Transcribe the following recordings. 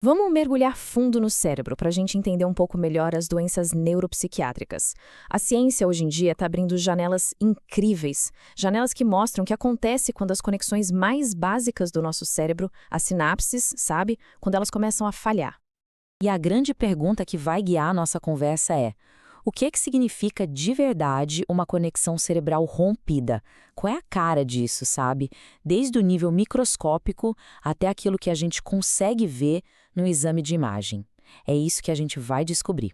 Vamos mergulhar fundo no cérebro para a gente entender um pouco melhor as doenças neuropsiquiátricas. A ciência hoje em dia está abrindo janelas incríveis, janelas que mostram o que acontece quando as conexões mais básicas do nosso cérebro, as sinapses, sabe, quando elas começam a falhar. E a grande pergunta que vai guiar a nossa conversa é: o que significa de verdade uma conexão cerebral rompida? Qual é a cara disso, sabe? Desde o nível microscópico até aquilo que a gente consegue ver no exame de imagem. É isso que a gente vai descobrir.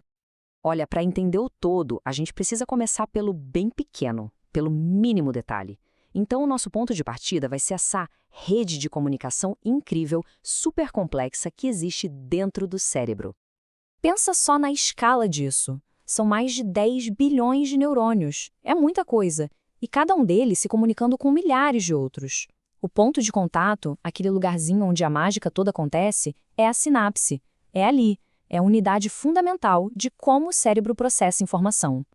Olha, para entender o todo, a gente precisa começar pelo bem pequeno, pelo mínimo detalhe. Então, o nosso ponto de partida vai ser essa rede de comunicação incrível, super complexa que existe dentro do cérebro. Pensa só na escala disso. São mais de 10 bilhões de neurônios. É muita coisa. E cada um deles se comunicando com milhares de outros. O ponto de contato, aquele lugarzinho onde a mágica toda acontece, é a sinapse. É ali. É a unidade fundamental de como o cérebro processa informação.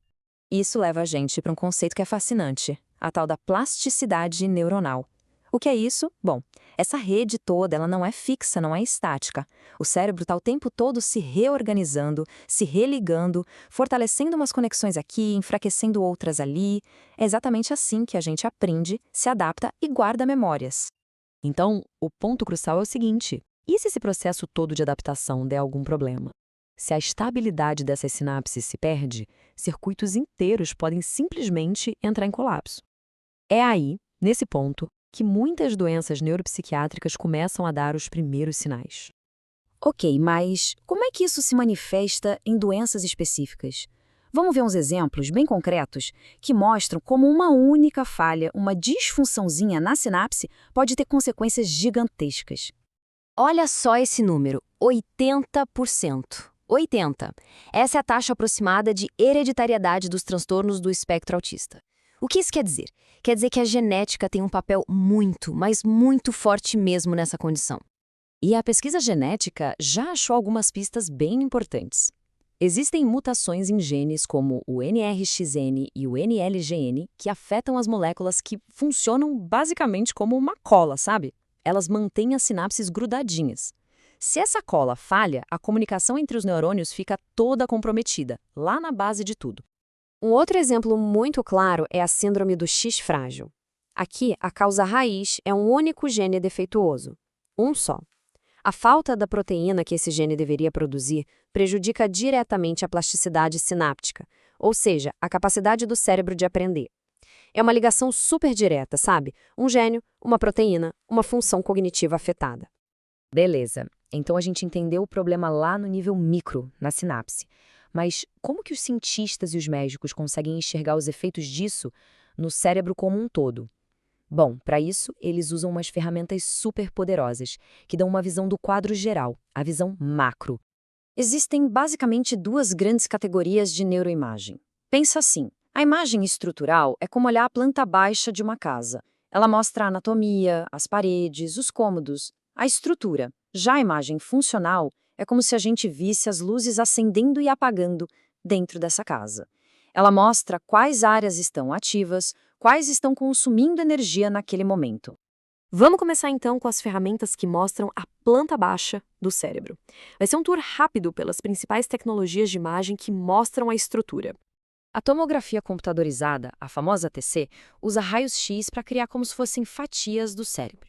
Isso leva a gente para um conceito que é fascinante, a tal da plasticidade neuronal. O que é isso? Bom, essa rede toda ela não é fixa, não é estática. O cérebro está o tempo todo se reorganizando, se religando, fortalecendo umas conexões aqui, enfraquecendo outras ali. É exatamente assim que a gente aprende, se adapta e guarda memórias. Então, o ponto crucial é o seguinte: e se esse processo todo de adaptação der algum problema? Se a estabilidade dessas sinapses se perde, circuitos inteiros podem simplesmente entrar em colapso. É aí, nesse ponto, que muitas doenças neuropsiquiátricas começam a dar os primeiros sinais. Ok, mas como é que isso se manifesta em doenças específicas? Vamos ver uns exemplos bem concretos que mostram como uma única falha, uma disfunçãozinha na sinapse, pode ter consequências gigantescas. Olha só esse número, 80%. 80. Essa é a taxa aproximada de hereditariedade dos transtornos do espectro autista. O que isso quer dizer? Quer dizer que a genética tem um papel muito, mas muito forte mesmo nessa condição. E a pesquisa genética já achou algumas pistas bem importantes. Existem mutações em genes como o NRXN e o NLGN que afetam as moléculas que funcionam basicamente como uma cola, sabe? Elas mantêm as sinapses grudadinhas. Se essa cola falha, a comunicação entre os neurônios fica toda comprometida, lá na base de tudo. Um outro exemplo muito claro é a síndrome do X frágil. Aqui, a causa raiz é um único gene defeituoso, um só. A falta da proteína que esse gene deveria produzir prejudica diretamente a plasticidade sináptica, ou seja, a capacidade do cérebro de aprender. É uma ligação super direta, sabe? Um gênio, uma proteína, uma função cognitiva afetada. Beleza, então a gente entendeu o problema lá no nível micro, na sinapse. Mas como que os cientistas e os médicos conseguem enxergar os efeitos disso no cérebro como um todo? Bom, para isso, eles usam umas ferramentas super poderosas, que dão uma visão do quadro geral, a visão macro. Existem basicamente duas grandes categorias de neuroimagem. Pensa assim, a imagem estrutural é como olhar a planta baixa de uma casa. Ela mostra a anatomia, as paredes, os cômodos, a estrutura. Já a imagem funcional é como se a gente visse as luzes acendendo e apagando dentro dessa casa. Ela mostra quais áreas estão ativas, quais estão consumindo energia naquele momento. Vamos começar então com as ferramentas que mostram a planta baixa do cérebro. Vai ser um tour rápido pelas principais tecnologias de imagem que mostram a estrutura. A tomografia computadorizada, a famosa TC, usa raios-x para criar como se fossem fatias do cérebro.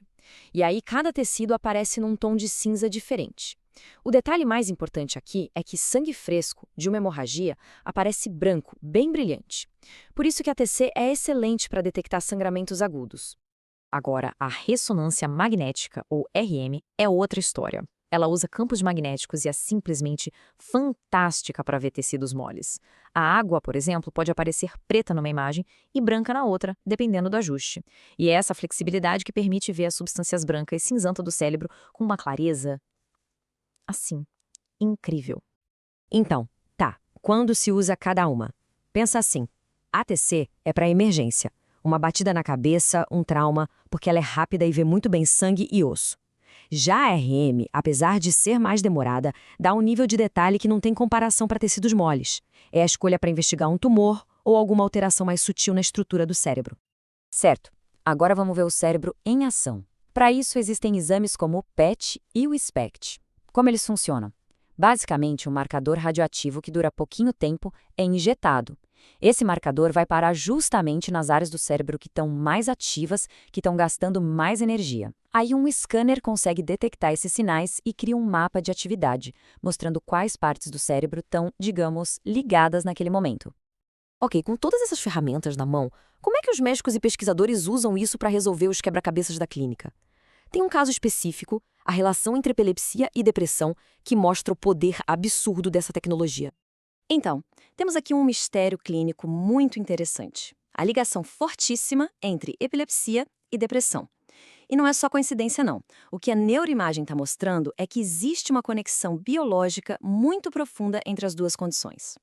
E aí cada tecido aparece num tom de cinza diferente. O detalhe mais importante aqui é que sangue fresco de uma hemorragia aparece branco, bem brilhante. Por isso que a TC é excelente para detectar sangramentos agudos. Agora, a ressonância magnética, ou RM, é outra história. Ela usa campos magnéticos e é simplesmente fantástica para ver tecidos moles. A água, por exemplo, pode aparecer preta numa imagem e branca na outra, dependendo do ajuste. E é essa flexibilidade que permite ver as substâncias brancas e cinzenta do cérebro com uma clareza, assim, incrível. Então, tá, quando se usa cada uma? Pensa assim, ATC é para emergência. Uma batida na cabeça, um trauma, porque ela é rápida e vê muito bem sangue e osso. Já a RM, apesar de ser mais demorada, dá um nível de detalhe que não tem comparação para tecidos moles. É a escolha para investigar um tumor ou alguma alteração mais sutil na estrutura do cérebro. Certo, agora vamos ver o cérebro em ação. Para isso existem exames como o PET e o SPECT. Como eles funcionam? Basicamente, um marcador radioativo que dura pouquinho tempo é injetado. Esse marcador vai parar justamente nas áreas do cérebro que estão mais ativas, que estão gastando mais energia. Aí um scanner consegue detectar esses sinais e cria um mapa de atividade, mostrando quais partes do cérebro estão, digamos, ligadas naquele momento. Ok, com todas essas ferramentas na mão, como é que os médicos e pesquisadores usam isso para resolver os quebra-cabeças da clínica? Tem um caso específico, a relação entre epilepsia e depressão, que mostra o poder absurdo dessa tecnologia. Então, temos aqui um mistério clínico muito interessante. A ligação fortíssima entre epilepsia e depressão. E não é só coincidência, não. O que a neuroimagem está mostrando é que existe uma conexão biológica muito profunda entre as duas condições.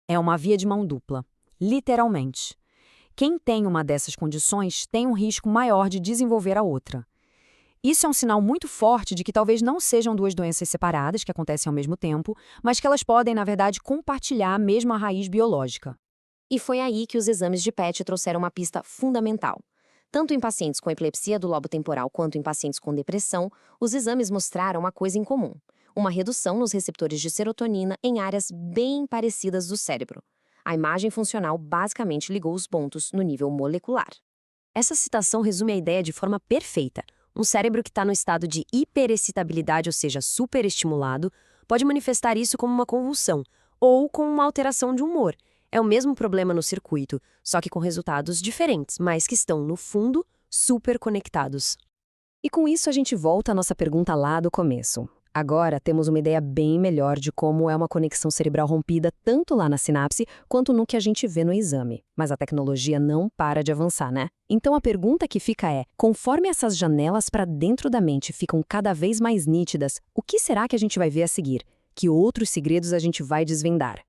É uma via de mão dupla, literalmente. Quem tem uma dessas condições tem um risco maior de desenvolver a outra. Isso é um sinal muito forte de que talvez não sejam duas doenças separadas que acontecem ao mesmo tempo, mas que elas podem, na verdade, compartilhar a mesma raiz biológica. E foi aí que os exames de PET trouxeram uma pista fundamental. Tanto em pacientes com epilepsia do lobo temporal quanto em pacientes com depressão, os exames mostraram uma coisa em comum: uma redução nos receptores de serotonina em áreas bem parecidas do cérebro. A imagem funcional basicamente ligou os pontos no nível molecular. Essa citação resume a ideia de forma perfeita. Um cérebro que está no estado de hiperexcitabilidade, ou seja, superestimulado, pode manifestar isso como uma convulsão ou com uma alteração de humor. É o mesmo problema no circuito, só que com resultados diferentes, mas que estão, no fundo, super conectados. E com isso a gente volta à nossa pergunta lá do começo. Agora temos uma ideia bem melhor de como é uma conexão cerebral rompida tanto lá na sinapse quanto no que a gente vê no exame. Mas a tecnologia não para de avançar, né? Então a pergunta que fica é, conforme essas janelas para dentro da mente ficam cada vez mais nítidas, o que será que a gente vai ver a seguir? Que outros segredos a gente vai desvendar?